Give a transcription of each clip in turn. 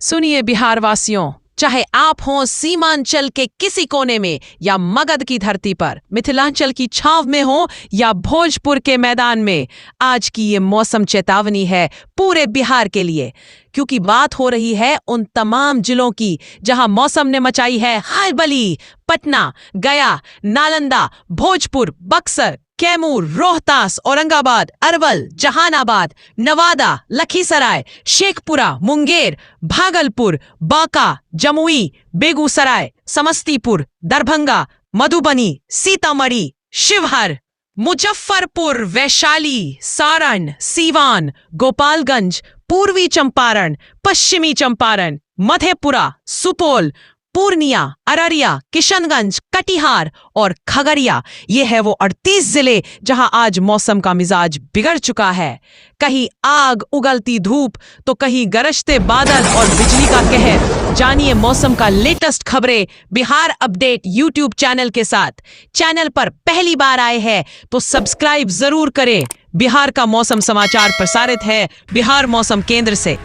सुनिए बिहार वासियों, चाहे आप हों सीमांचल के किसी कोने में या मगध की धरती पर, मिथिलांचल की छाव में हो या भोजपुर के मैदान में, आज की ये मौसम चेतावनी है पूरे बिहार के लिए। क्योंकि बात हो रही है उन तमाम जिलों की जहां मौसम ने मचाई है हलबली। पटना, गया, नालंदा, भोजपुर, बक्सर, कैमूर, रोहतास, औरंगाबाद, अरवल, जहानाबाद, नवादा, लखीसराय, शेखपुरा, मुंगेर, भागलपुर, बांका, जमुई, बेगूसराय, समस्तीपुर, दरभंगा, मधुबनी, सीतामढ़ी, शिवहर, मुजफ्फरपुर, वैशाली, सारण, सीवान, गोपालगंज, पूर्वी चंपारण, पश्चिमी चंपारण, मधेपुरा, सुपौल, पूर्णिया, अररिया, किशनगंज, कटिहार और खगड़िया, ये है वो 38 जिले जहां आज मौसम का मिजाज बिगड़ चुका है। कहीं आग उगलती धूप तो कहीं गरजते बादल और बिजली का कहर। जानिए मौसम का लेटेस्ट खबरें बिहार अपडेट यूट्यूब चैनल के साथ। चैनल पर पहली बार आए हैं तो सब्सक्राइब जरूर करें। बिहार का मौसम समाचार प्रसारित है बिहार मौसम केंद्र से।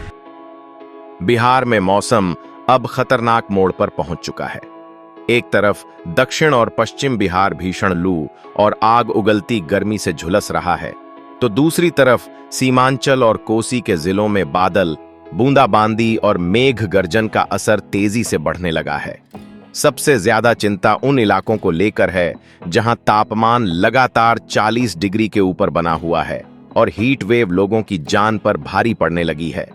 बिहार में मौसम अब खतरनाक मोड़ पर पहुंच चुका है। एक तरफ दक्षिण और पश्चिम बिहार भीषण लू और आग उगलती गर्मी से झुलस रहा है, तो दूसरी तरफ सीमांचल और कोसी के जिलों में बादल, बूंदाबांदी और मेघ गर्जन का असर तेजी से बढ़ने लगा है। सबसे ज्यादा चिंता उन इलाकों को लेकर है जहां तापमान लगातार 40 डिग्री के ऊपर बना हुआ है और हीट वेव लोगों की जान पर भारी पड़ने लगी है।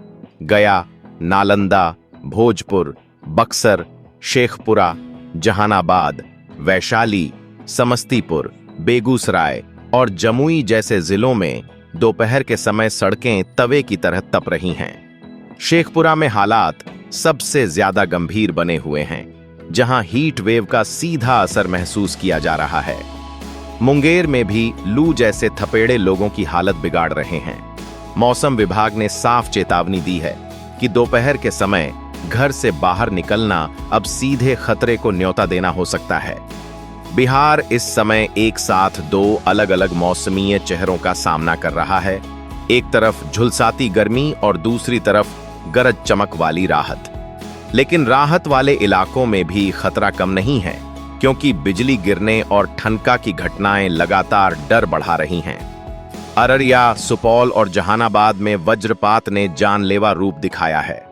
गया, नालंदा, भोजपुर, बक्सर, शेखपुरा, जहानाबाद, वैशाली, समस्तीपुर, बेगूसराय और जमुई जैसे जिलों में दोपहर के समय सड़कें तवे की तरह तप रही हैं। शेखपुरा में हालात सबसे ज्यादा गंभीर बने हुए हैं, जहां हीट वेव का सीधा असर महसूस किया जा रहा है। मुंगेर में भी लू जैसे थपेड़े लोगों की हालत बिगाड़ रहे हैं। मौसम विभाग ने साफ चेतावनी दी है कि दोपहर के समय घर से बाहर निकलना अब सीधे खतरे को न्योता देना हो सकता है। बिहार इस समय एक साथ दो अलग अलग मौसमीय चेहरों का सामना कर रहा है। एक तरफ झुलसाती गर्मी और दूसरी तरफ गरज चमक वाली राहत। लेकिन राहत वाले इलाकों में भी खतरा कम नहीं है, क्योंकि बिजली गिरने और ठनका की घटनाएं लगातार डर बढ़ा रही हैं। अररिया, सुपौल और जहानाबाद में वज्रपात ने जानलेवा रूप दिखाया है।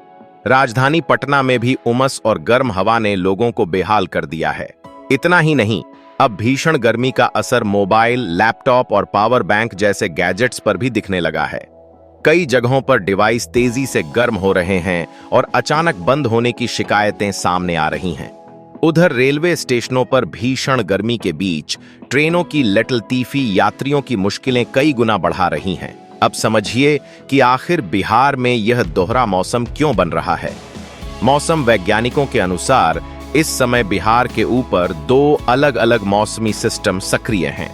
राजधानी पटना में भी उमस और गर्म हवा ने लोगों को बेहाल कर दिया है। इतना ही नहीं, अब भीषण गर्मी का असर मोबाइल, लैपटॉप और पावर बैंक जैसे गैजेट्स पर भी दिखने लगा है। कई जगहों पर डिवाइस तेजी से गर्म हो रहे हैं और अचानक बंद होने की शिकायतें सामने आ रही हैं। उधर रेलवे स्टेशनों पर भीषण गर्मी के बीच ट्रेनों की लटलतीफी यात्रियों की मुश्किलें कई गुना बढ़ा रही हैं। अब समझिए कि आखिर बिहार में यह दोहरा मौसम क्यों बन रहा है। मौसम वैज्ञानिकों के अनुसार इस समय बिहार के ऊपर दो अलग अलग मौसमी सिस्टम सक्रिय हैं।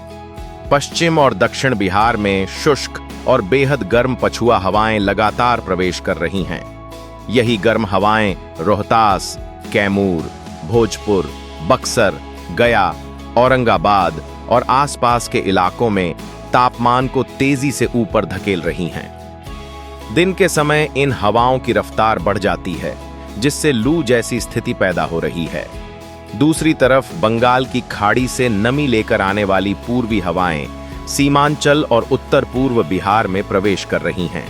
पश्चिम और दक्षिण बिहार में शुष्क और बेहद गर्म पछुआ हवाएं लगातार प्रवेश कर रही हैं। यही गर्म हवाएं रोहतास, कैमूर, भोजपुर, बक्सर, गया, औरंगाबाद और आसपास के इलाकों में तापमान को तेजी से ऊपर धकेल रही हैं। दिन के समय इन हवाओं की रफ्तार बढ़ जाती है, जिससे लू जैसी स्थिति पैदा हो रही है। दूसरी तरफ बंगाल की खाड़ी से नमी लेकर आने वाली पूर्वी हवाएं सीमांचल और उत्तर पूर्व बिहार में प्रवेश कर रही हैं।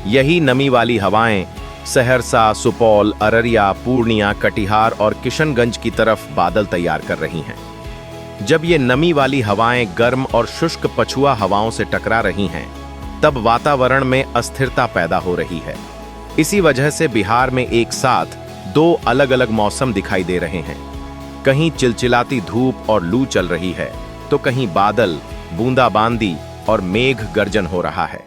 यही नमी वाली हवाएं सहरसा, सुपौल, अररिया, पूर्णिया, कटिहार और किशनगंज की तरफ बादल तैयार कर रही हैं। जब ये नमी वाली हवाएं गर्म और शुष्क पछुआ हवाओं से टकरा रही हैं, तब वातावरण में अस्थिरता पैदा हो रही है। इसी वजह से बिहार में एक साथ दो अलग अलग मौसम दिखाई दे रहे हैं। कहीं चिलचिलाती धूप और लू चल रही है, तो कहीं बादल, बूंदाबांदी और मेघ गर्जन हो रहा है।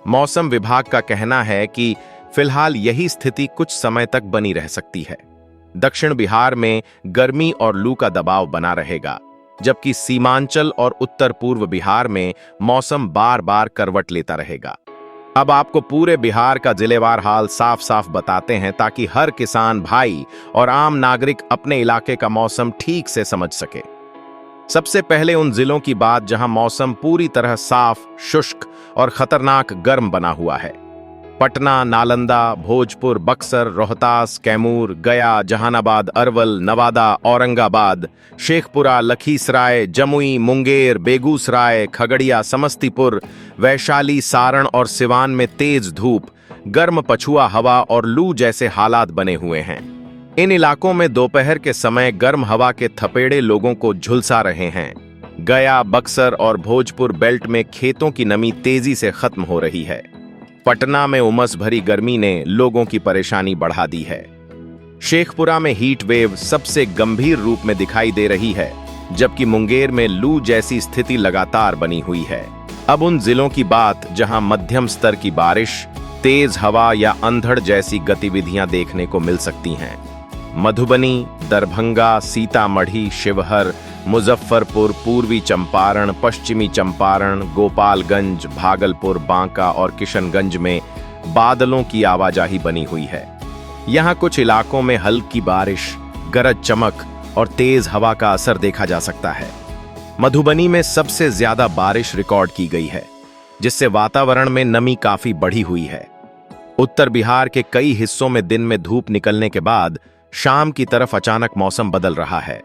मौसम विभाग का कहना है कि फिलहाल यही स्थिति कुछ समय तक बनी रह सकती है। दक्षिण बिहार में गर्मी और लू का दबाव बना रहेगा, जबकि सीमांचल और उत्तर पूर्व बिहार में मौसम बार बार करवट लेता रहेगा। अब आपको पूरे बिहार का जिलेवार हाल साफ साफ बताते हैं, ताकि हर किसान भाई और आम नागरिक अपने इलाके का मौसम ठीक से समझ सके। सबसे पहले उन जिलों की बात जहां मौसम पूरी तरह साफ, शुष्क और खतरनाक गर्म बना हुआ है। पटना, नालंदा, भोजपुर, बक्सर, रोहतास, कैमूर, गया, जहानाबाद, अरवल, नवादा, औरंगाबाद, शेखपुरा, लखीसराय, जमुई, मुंगेर, बेगूसराय, खगड़िया, समस्तीपुर, वैशाली, सारण और सिवान में तेज धूप, गर्म पछुआ हवा और लू जैसे हालात बने हुए हैं। इन इलाकों में दोपहर के समय गर्म हवा के थपेड़े लोगों को झुलसा रहे हैं। गया, बक्सर और भोजपुर बेल्ट में खेतों की नमी तेजी से खत्म हो रही है। पटना में उमस भरी गर्मी ने लोगों की परेशानी बढ़ा दी है। शेखपुरा में हीट वेव सबसे गंभीर रूप में दिखाई दे रही है, जबकि मुंगेर में लू जैसी स्थिति लगातार बनी हुई है। अब उन जिलों की बात जहां मध्यम स्तर की बारिश, तेज हवा या अंधड़ जैसी गतिविधियां देखने को मिल सकती हैं। मधुबनी, दरभंगा, सीतामढ़ी, शिवहर, मुजफ्फरपुर, पूर्वी चंपारण, पश्चिमी चंपारण, गोपालगंज, भागलपुर, बांका और किशनगंज में बादलों की आवाजाही बनी हुई है। यहाँ कुछ इलाकों में हल्की बारिश, गरज चमक और तेज हवा का असर देखा जा सकता है। मधुबनी में सबसे ज्यादा बारिश रिकॉर्ड की गई है, जिससे वातावरण में नमी काफी बढ़ी हुई है। उत्तर बिहार के कई हिस्सों में दिन में धूप निकलने के बाद शाम की तरफ अचानक मौसम बदल रहा है।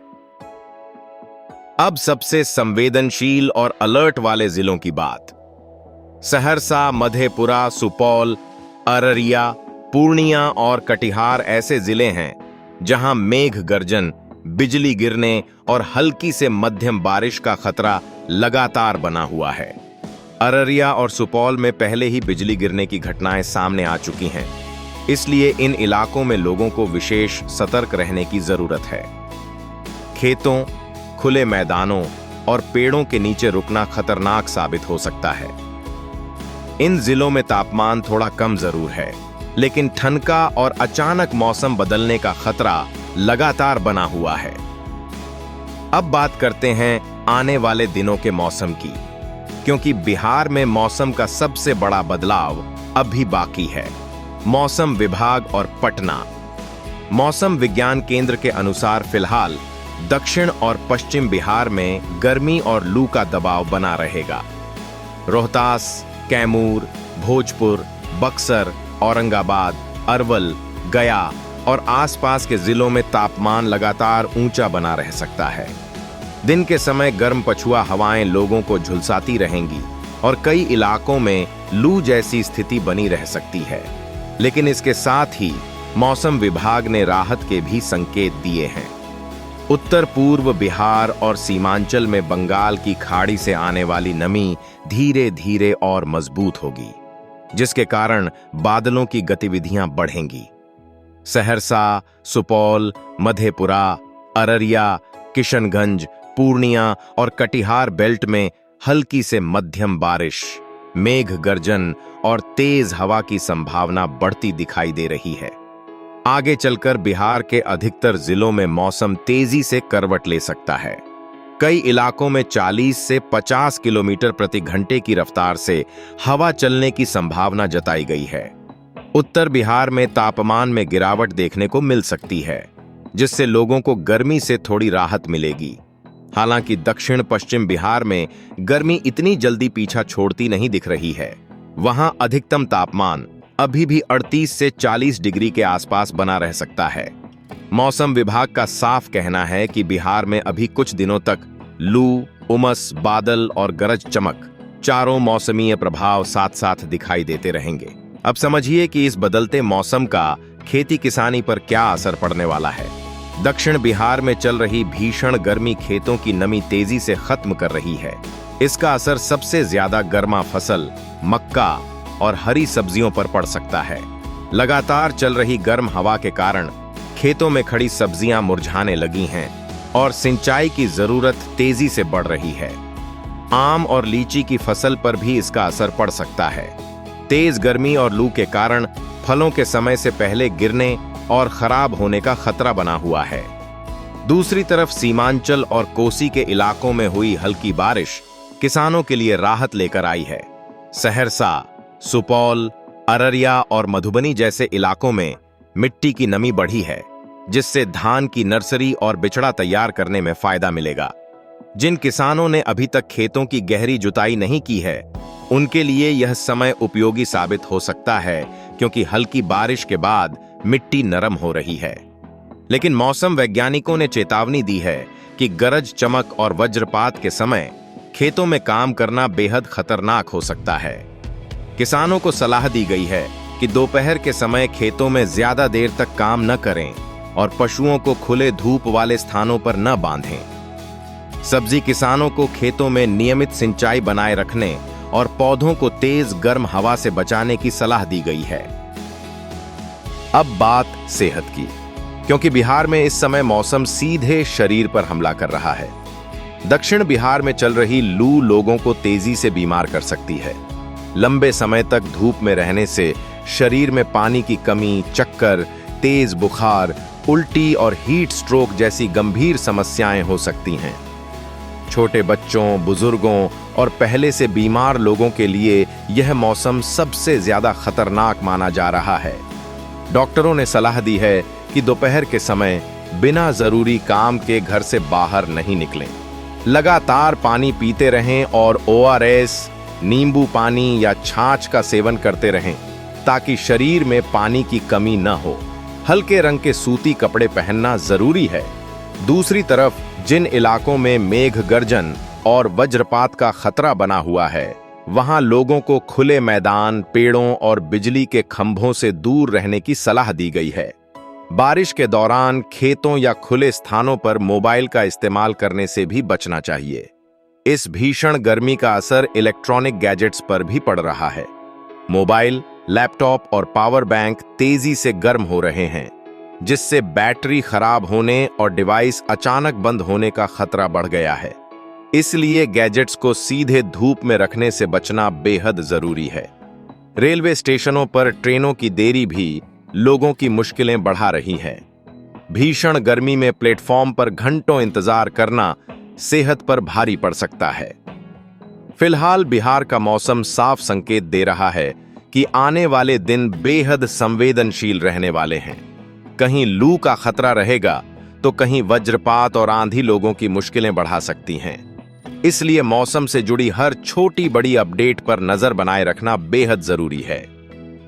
अब सबसे संवेदनशील और अलर्ट वाले जिलों की बात। सहरसा, मधेपुरा, सुपौल, अररिया, पूर्णिया और कटिहार ऐसे जिले हैं जहां मेघ गर्जन, बिजली गिरने और हल्की से मध्यम बारिश का खतरा लगातार बना हुआ है। अररिया और सुपौल में पहले ही बिजली गिरने की घटनाएं सामने आ चुकी हैं, इसलिए इन इलाकों में लोगों को विशेष सतर्क रहने की जरूरत है। खेतों, खुले मैदानों और पेड़ों के नीचे रुकना खतरनाक साबित हो सकता है। इन जिलों में तापमान थोड़ा कम जरूर है, लेकिन ठनका और अचानक मौसम बदलने का खतरा लगातार बना हुआ है। अब बात करते हैं आने वाले दिनों के मौसम की, क्योंकि बिहार में मौसम का सबसे बड़ा बदलाव अभी बाकी है। मौसम विभाग और पटना। मौसम विज्ञान केंद्र के अनुसार फिलहाल दक्षिण और पश्चिम बिहार में गर्मी और लू का दबाव बना रहेगा। रोहतास, कैमूर, भोजपुर, बक्सर, औरंगाबाद, अरवल, गया और आसपास के जिलों में तापमान लगातार ऊंचा बना रह सकता है। दिन के समय गर्म पछुआ हवाएं लोगों को झुलसाती रहेंगी और कई इलाकों में लू जैसी स्थिति बनी रह सकती है। लेकिन इसके साथ ही मौसम विभाग ने राहत के भी संकेत दिए हैं। उत्तर पूर्व बिहार और सीमांचल में बंगाल की खाड़ी से आने वाली नमी धीरे धीरे और मजबूत होगी, जिसके कारण बादलों की गतिविधियां बढ़ेंगी। सहरसा, सुपौल, मधेपुरा, अररिया, किशनगंज, पूर्णिया और कटिहार बेल्ट में हल्की से मध्यम बारिश, मेघ गर्जन और तेज हवा की संभावना बढ़ती दिखाई दे रही है। आगे चलकर बिहार के अधिकतर जिलों में मौसम तेजी से करवट ले सकता है। कई इलाकों में 40 से 50 किलोमीटर प्रति घंटे की रफ्तार से हवा चलने की संभावना जताई गई है। उत्तर बिहार में तापमान में गिरावट देखने को मिल सकती है, जिससे लोगों को गर्मी से थोड़ी राहत मिलेगी। हालांकि दक्षिण पश्चिम बिहार में गर्मी इतनी जल्दी पीछा छोड़ती नहीं दिख रही है। वहां अधिकतम तापमान अभी भी 38 से 40 डिग्री के आसपास बना रह सकता है। मौसम विभाग का साफ कहना है कि बिहार में अभी कुछ दिनों तक लू, उमस, बादल और गरज चमक चारों मौसमीय प्रभाव साथ साथ दिखाई देते रहेंगे। अब समझिए कि इस बदलते मौसम का खेती किसानी पर क्या असर पड़ने वाला है। दक्षिण बिहार में चल रही भीषण गर्मी खेतों की नमी तेजी से खत्म कर रही है। इसका असर सबसे ज्यादा गर्मा फसल, मक्का और हरी सब्जियों पर पड़ सकता है। लगातार चल रही गर्म हवा के कारण खेतों में खड़ी सब्जियां मुरझाने लगी हैं और सिंचाई की जरूरत तेजी से बढ़ रही है। आम और लीची की फसल पर भी इसका असर पड़ सकता है। तेज गर्मी और लू के कारण फलों के समय से पहले गिरने और खराब होने का खतरा बना हुआ है। दूसरी तरफ सीमांचल और कोसी के इलाकों में हुई हल्की बारिश किसानों के लिए राहत लेकर आई है। सहरसा, सुपौल, अररिया और मधुबनी जैसे इलाकों में मिट्टी की नमी बढ़ी है, जिससे धान की नर्सरी और बिचड़ा तैयार करने में फायदा मिलेगा। जिन किसानों ने अभी तक खेतों की गहरी जुताई नहीं की है, उनके लिए यह समय उपयोगी साबित हो सकता है क्योंकि हल्की बारिश के बाद मिट्टी नरम हो रही है। लेकिन मौसम वैज्ञानिकों ने चेतावनी दी है कि गरज चमक और वज्रपात के समय खेतों में काम करना बेहद खतरनाक हो सकता है। किसानों को सलाह दी गई है कि दोपहर के समय खेतों में ज्यादा देर तक काम न करें और पशुओं को खुले धूप वाले स्थानों पर न बांधें। सब्जी किसानों को खेतों में नियमित सिंचाई बनाए रखने और पौधों को तेज गर्म हवा से बचाने की सलाह दी गई है। अब बात सेहत की, क्योंकि बिहार में इस समय मौसम सीधे शरीर पर हमला कर रहा है। दक्षिण बिहार में चल रही लू लोगों को तेजी से बीमार कर सकती है। लंबे समय तक धूप में रहने से शरीर में पानी की कमी, चक्कर, तेज बुखार, उल्टी और हीट स्ट्रोक जैसी गंभीर समस्याएं हो सकती हैं। छोटे बच्चों, बुजुर्गों और पहले से बीमार लोगों के लिए यह मौसम सबसे ज्यादा खतरनाक माना जा रहा है। डॉक्टरों ने सलाह दी है कि दोपहर के समय बिना जरूरी काम के घर से बाहर नहीं निकलें। लगातार पानी पीते रहें और ORS, नींबू पानी या छाछ का सेवन करते रहें ताकि शरीर में पानी की कमी न हो। हल्के रंग के सूती कपड़े पहनना जरूरी है। दूसरी तरफ जिन इलाकों में मेघ गर्जन और वज्रपात का खतरा बना हुआ है, वहां लोगों को खुले मैदान, पेड़ों और बिजली के खंभों से दूर रहने की सलाह दी गई है। बारिश के दौरान खेतों या खुले स्थानों पर मोबाइल का इस्तेमाल करने से भी बचना चाहिए। इस भीषण गर्मी का असर इलेक्ट्रॉनिक गैजेट्स पर भी पड़ रहा है। मोबाइल, लैपटॉप और पावर बैंक तेजी से गर्म हो रहे हैं, जिससे बैटरी खराब होने और डिवाइस अचानक बंद होने का खतरा बढ़ गया है। इसलिए गैजेट्स को सीधे धूप में रखने से बचना बेहद जरूरी है। रेलवे स्टेशनों पर ट्रेनों की देरी भी लोगों की मुश्किलें बढ़ा रही है। भीषण गर्मी में प्लेटफॉर्म पर घंटों इंतजार करना सेहत पर भारी पड़ सकता है। फिलहाल बिहार का मौसम साफ संकेत दे रहा है कि आने वाले दिन बेहद संवेदनशील रहने वाले हैं। कहीं लू का खतरा रहेगा तो कहीं वज्रपात और आंधी लोगों की मुश्किलें बढ़ा सकती हैं। इसलिए मौसम से जुड़ी हर छोटी बड़ी अपडेट पर नजर बनाए रखना बेहद जरूरी है।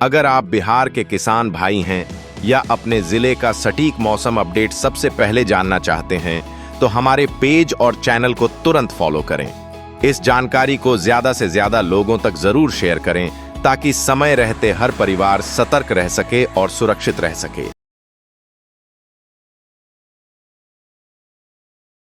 अगर आप बिहार के किसान भाई हैं या अपने जिले का सटीक मौसम अपडेट सबसे पहले जानना चाहते हैं, तो हमारे पेज और चैनल को तुरंत फॉलो करें। इस जानकारी को ज्यादा से ज्यादा लोगों तक जरूर शेयर करें ताकि समय रहते हर परिवार सतर्क रह सके और सुरक्षित रह सके।